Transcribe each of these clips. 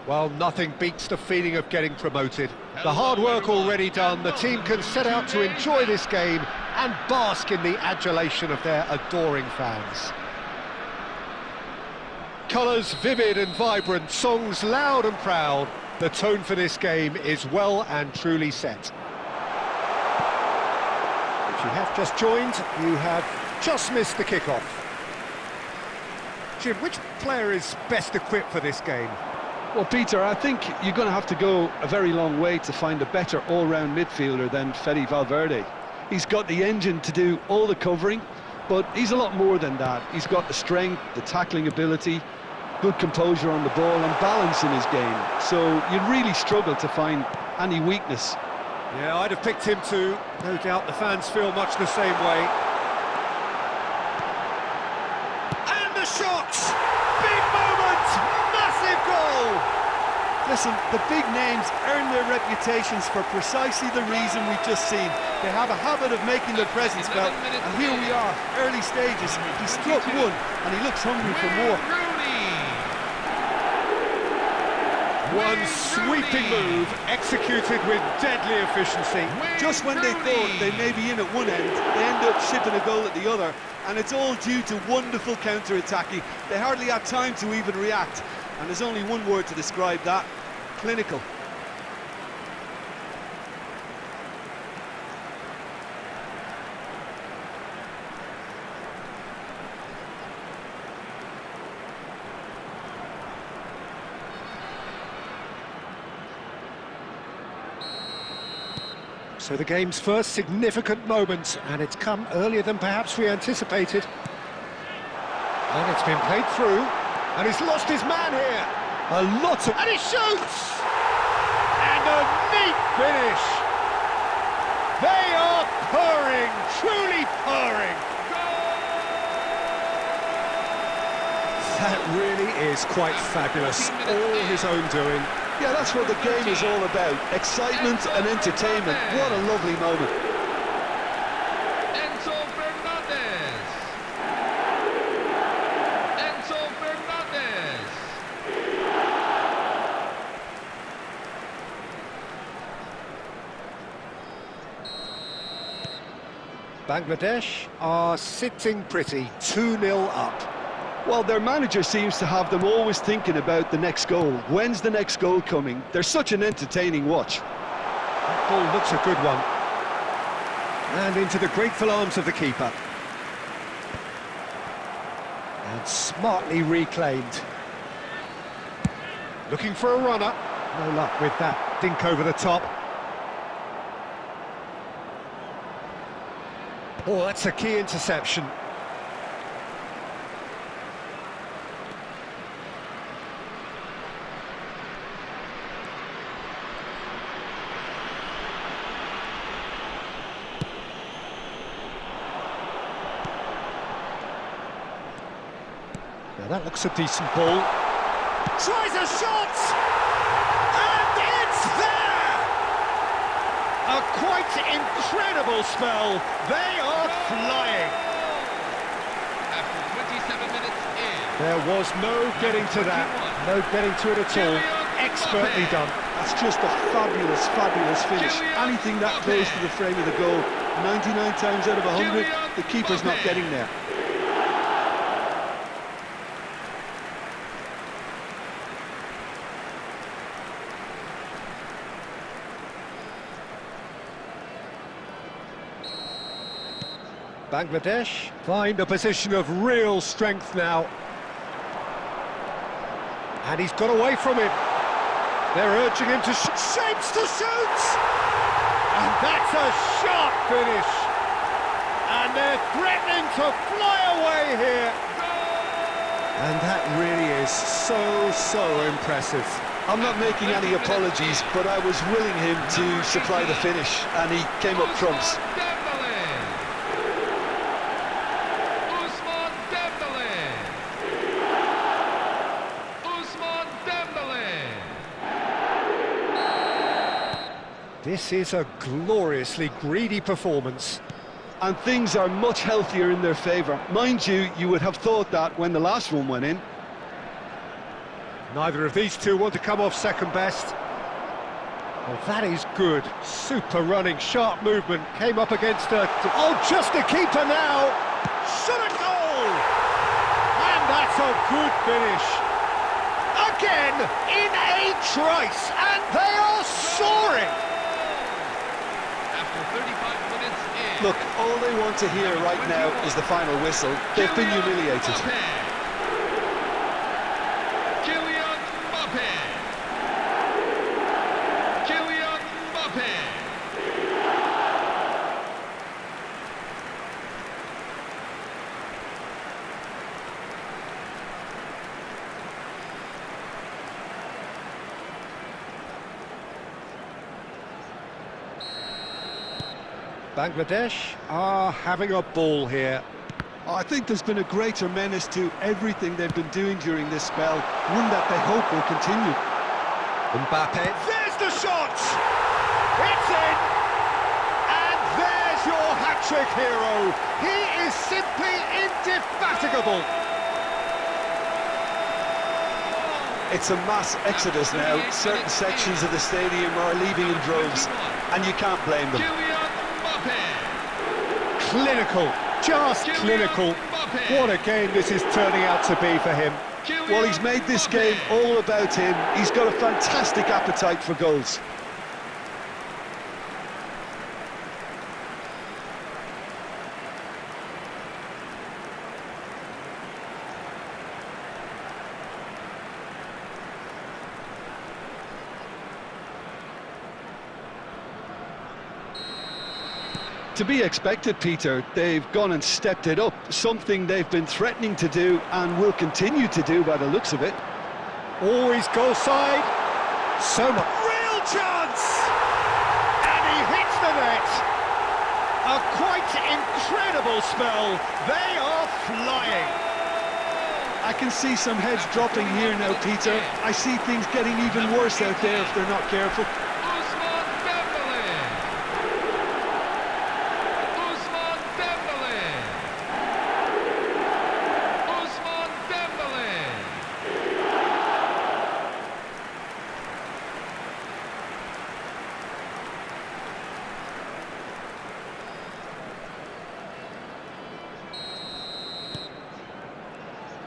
Well, nothing beats the feeling of getting promoted. The hard work already done, the team can set out to enjoy this game and bask in the adulation of their adoring fans. Colours vivid and vibrant, songs loud and proud. The tone for this game is well and truly set. If you have just joined, you have just missed the kickoff. Jim, which player is best equipped for this game? Well, Peter, I think you're going to have to go a very long way to find a better all-round midfielder than Fede Valverde. He's got the engine to do all the covering, but he's a lot more than that. He's got the strength, the tackling ability, good composure on the ball and balance in his game. So you'd really struggle to find any weakness. Yeah, I'd have picked him too. No doubt the fans feel much the same way. And the shot! Big moment! Massive goal! Listen, the big names earn their reputations for precisely the reason we've just seen. They have a habit of making their presence felt, and here we are, early stages. He struck one, and he looks hungry for more. One sweeping move, executed with deadly efficiency. Just when they thought they may be in at one end, they end up shipping a goal at the other, and it's all due to wonderful counter-attacking. They hardly had time to even react, and there's only one word to describe that: clinical. So the game's first significant moment, and it's come earlier than perhaps we anticipated. And it's been played through, and he's lost his man here. And he shoots! And a neat finish! They are purring, truly purring! That really is quite fabulous, all his own doing. Yeah, that's what the game is all about. Excitement and entertainment. What a lovely moment. Enzo Fernandez. Enzo Fernandez. Bangladesh are sitting pretty, 2-0 up. Well, their manager seems to have them always thinking about the next goal. When's the next goal coming? They're such an entertaining watch. That ball looks a good one. And into the grateful arms of the keeper. And smartly reclaimed. Looking for a runner. No luck with that dink over the top. Oh, that's a key interception. Now that looks a decent ball. Tries a shot! And it's there! A quite incredible spell. They are flying. After 27 minutes in. There was no getting to that. No getting to it at all. Expertly done. That's just a fabulous, fabulous finish. Anything that close to the frame of the goal, 99 times out of 100, the keeper's not getting there. Bangladesh find a position of real strength now. And he's got away from him. They're urging him to shapes to shoot! And that's a sharp finish. And they're threatening to fly away here. And that really is so impressive. I'm not making any apologies, but I was willing him to supply the finish, and he came up trumps. This is a gloriously greedy performance. And things are much healthier in their favour. Mind you, you would have thought that when the last one went in. Neither of these two want to come off second best. Well, that is good. Super running, sharp movement. Came up against a... Oh, just a keeper now! Shot a goal! And that's a good finish. Again, in a trice, and they are soaring! After 35 minutes in. Look, all they want to hear right now is the final whistle. They've been humiliated. Bangladesh are having a ball here. Oh, I think there's been a greater menace to everything they've been doing during this spell, one that they hope will continue. Mbappe, there's the shot! It's in! And there's your hat-trick hero. He is simply indefatigable. It's a mass exodus now. Certain sections of the stadium are leaving in droves, and you can't blame them. Clinical, just clinical. What a game this is turning out to be for him. Well, he's made this game all about him. He's got a fantastic appetite for goals. To be expected, Peter. They've gone and stepped it up, something they've been threatening to do and will continue to do by the looks of it. Always goal side. So much. Real chance! And he hits the net. A quite incredible spell. They are flying. I can see some heads dropping here now, Peter. I see things getting even worse out there if they're not careful.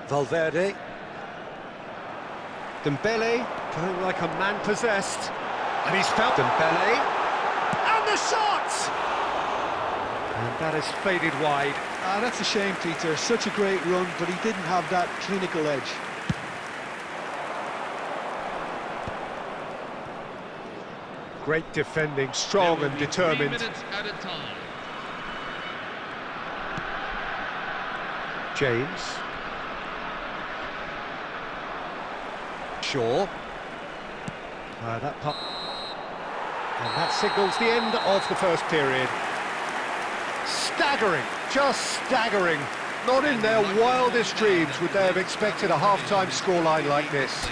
Valverde. Dembele going like a man possessed. And he's felt Dembele. And the shot! And that has faded wide. Ah, that's a shame, Peter. Such a great run, but he didn't have that clinical edge. Great defending, strong and determined. 3 minutes at a time. James. Shaw. That pop. And that signals the end of the first period. Staggering, just staggering. Not in their wildest dreams would they have expected a half-time scoreline like this.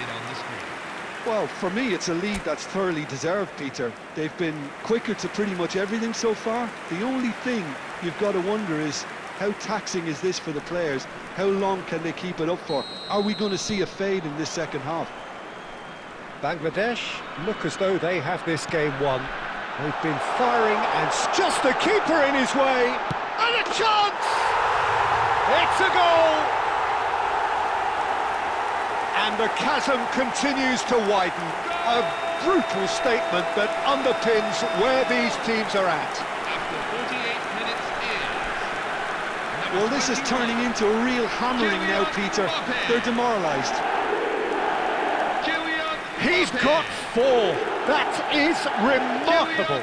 Well, for me, it's a lead that's thoroughly deserved, Peter. They've been quicker to pretty much everything so far. The only thing you've got to wonder is, how taxing is this for the players? How long can they keep it up for? Are we going to see a fade in this second half? Bangladesh look as though they have this game won. They've been firing and just the keeper in his way. And a chance! It's a goal! And the chasm continues to widen. A brutal statement that underpins where these teams are at. After 48 minutes in. Well, this is turning into a real hammering now, Peter. They're demoralised. He's got 4. That is remarkable.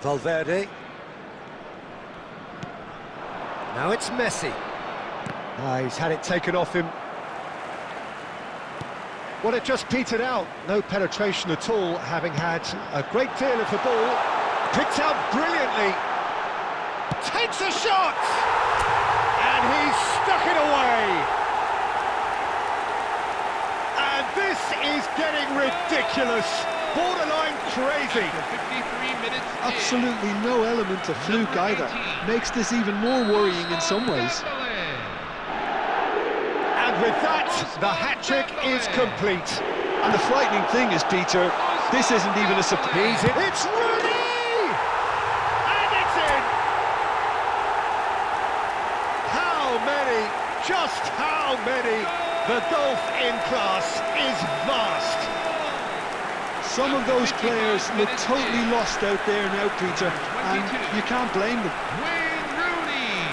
Valverde. Now it's Messi. He's had it taken off him. Well, it just petered out. No penetration at all, having had a great deal of the ball. Picked out brilliantly. Takes a shot! And he's stuck it away. This is getting ridiculous. Borderline crazy. After 53 minutes Absolutely no element of fluke either. Makes this even more worrying in some ways. And with that, the hat-trick is complete. And the frightening thing is, Peter, this isn't even a surprise. It's Rooney! And it's in! How many, just how many? The gulf in class is vast. Some of those players look totally lost out there now, Peter, and you can't blame them. Wayne Rooney.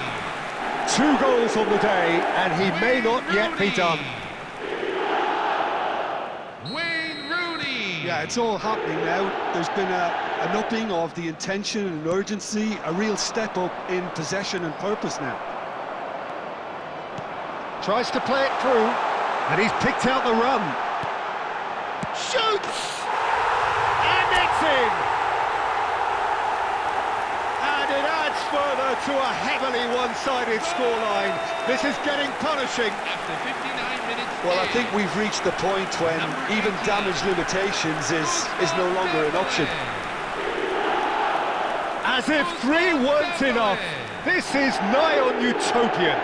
2 goals on the day, and he may not yet be done. Wayne Rooney. Yeah, it's all happening now. There's been an upping of the intention and urgency, a real step up in possession and purpose now. Tries to play it through, and he's picked out the run. Shoots! And it's in! And it adds further to a heavily one-sided scoreline. This is getting punishing. After 59 minutes Well, I think we've reached the point when even damage limitations is no longer an option. As if 3 weren't enough. This is nigh on utopian.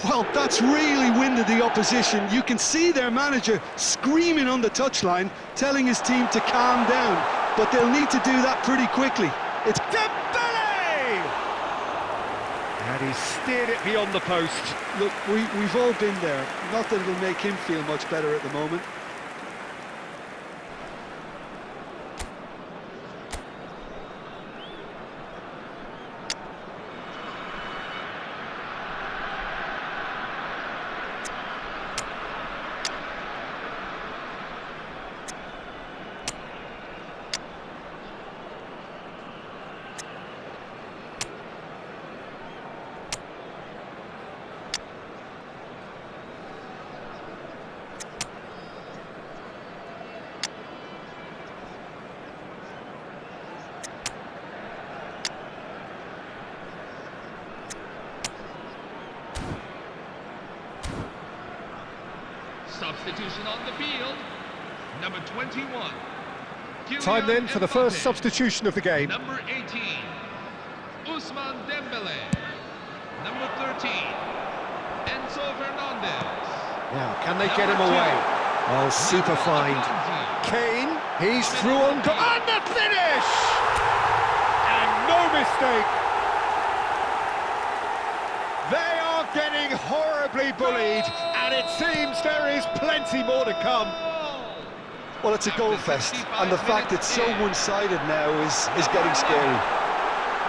Well, that's really winded the opposition. You can see their manager screaming on the touchline, telling his team to calm down, but they'll need to do that pretty quickly. It's Dembele! And he steered it beyond the post. Look, we've all been there. Not that it'll make him feel much better at the moment. Substitution on the field. Number 21. Time then for the first Mbappe. substitution of the game. Number 18. Ousmane Dembele. Number 13. Enzo Fernandez. Now, can they get him away? Oh, super find. Kane, he's through on goal. And the finish! And no mistake. They are getting horribly bullied, and it seems there is plenty more to come. Well, it's a goal fest, and the fact it's so one-sided now is getting scary.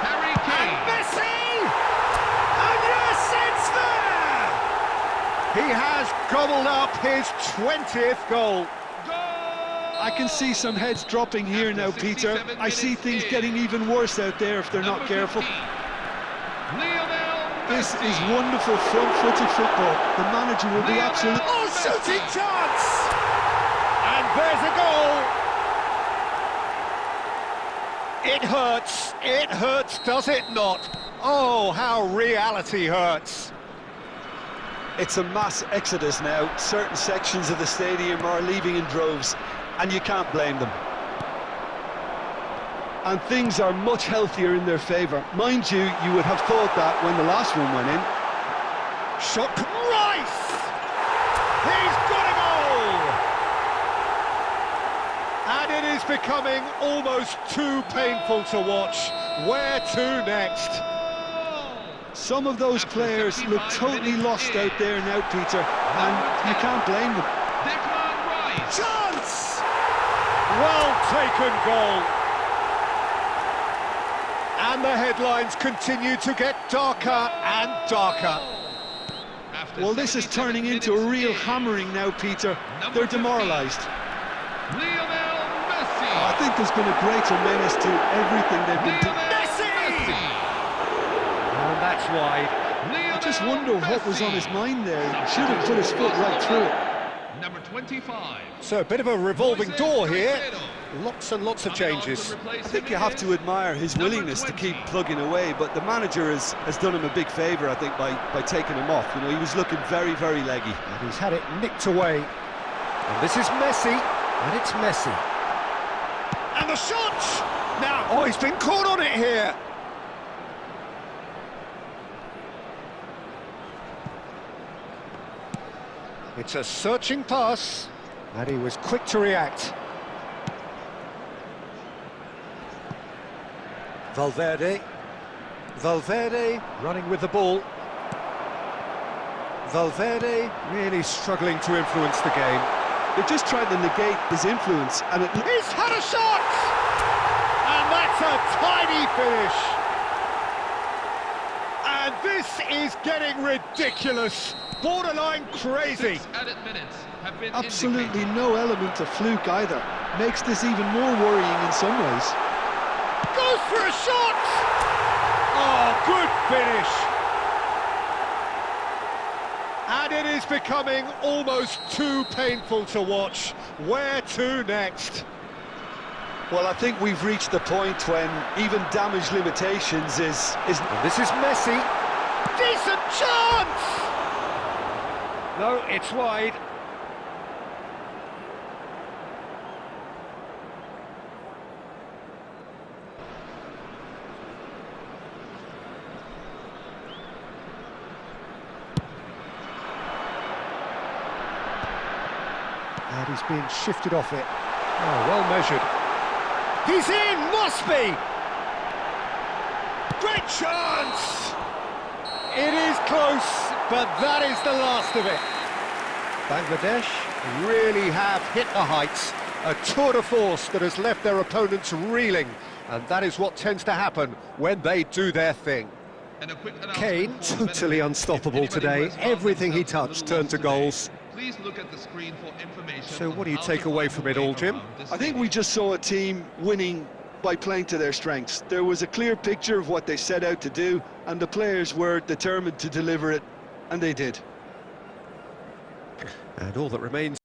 Harry And Kane. Messi! And yes, it's there! He has gobbled up his 20th goal. I can see some heads dropping here now, Peter. I see things getting even worse out there if they're not careful. This is wonderful front-footed football. The manager will be absolutely... Oh, shooting chance! And there's a goal! It hurts, does it not? Oh, how reality hurts. It's a mass exodus now. Certain sections of the stadium are leaving in droves, and you can't blame them. And things are much healthier in their favour. Mind you, you would have thought that when the last one went in. Shot Rice! He's got a goal! And it is becoming almost too painful to watch. Where to next? Some of those players look totally lost out there now, Peter, and you can't blame them. Chance! Well taken goal. And the headlines continue to get darker and darker. Well, this is turning into a real hammering now, Peter. They're demoralised. Lionel Messi. I think there's been a greater menace to everything they've been doing. Messi! And that's wide. I just wonder what was on his mind there. He should have put his foot right through it. Number 25. So a bit of a revolving door here. Lots and lots of changes. I think you have to admire his willingness to keep plugging away, but the manager has done him a big favour, I think, by taking him off. You know, he was looking very, very leggy. And he's had it nicked away. And this is Messi, and it's Messi. And the shot! Now, oh, he's been caught on it here. It's a searching pass, and he was quick to react. Valverde running with the ball. Valverde really struggling to influence the game. They're just trying to negate his influence, and He's had a shot! And that's a tiny finish. And this is getting ridiculous. Borderline crazy. 6 added minutes have been Absolutely indicated. no element of fluke either. Makes this even more worrying in some ways. Goes for a shot! Oh, good finish. And it is becoming almost too painful to watch. Where to next? Well, I think we've reached the point when even damage limitations is... And this is Messi. Decent chance! No, it's wide. And he's being shifted off it. Oh, well measured. He's in, must be! Great chance! It is close, but that is the last of it. Bangladesh really have hit the heights. A tour de force that has left their opponents reeling. And that is what tends to happen when they do their thing. And a quick Kane, announcement for the totally benefit. unstoppable If anybody today. who has found Everything he themselves a touched little turned to lost today, goals. Please look at the screen for information. So on what do you how take to away find from your it all, way Jim? around this I think we just saw a team winning by playing to their strengths. There was a clear picture of what they set out to do, and the players were determined to deliver it, and they did. And all that remains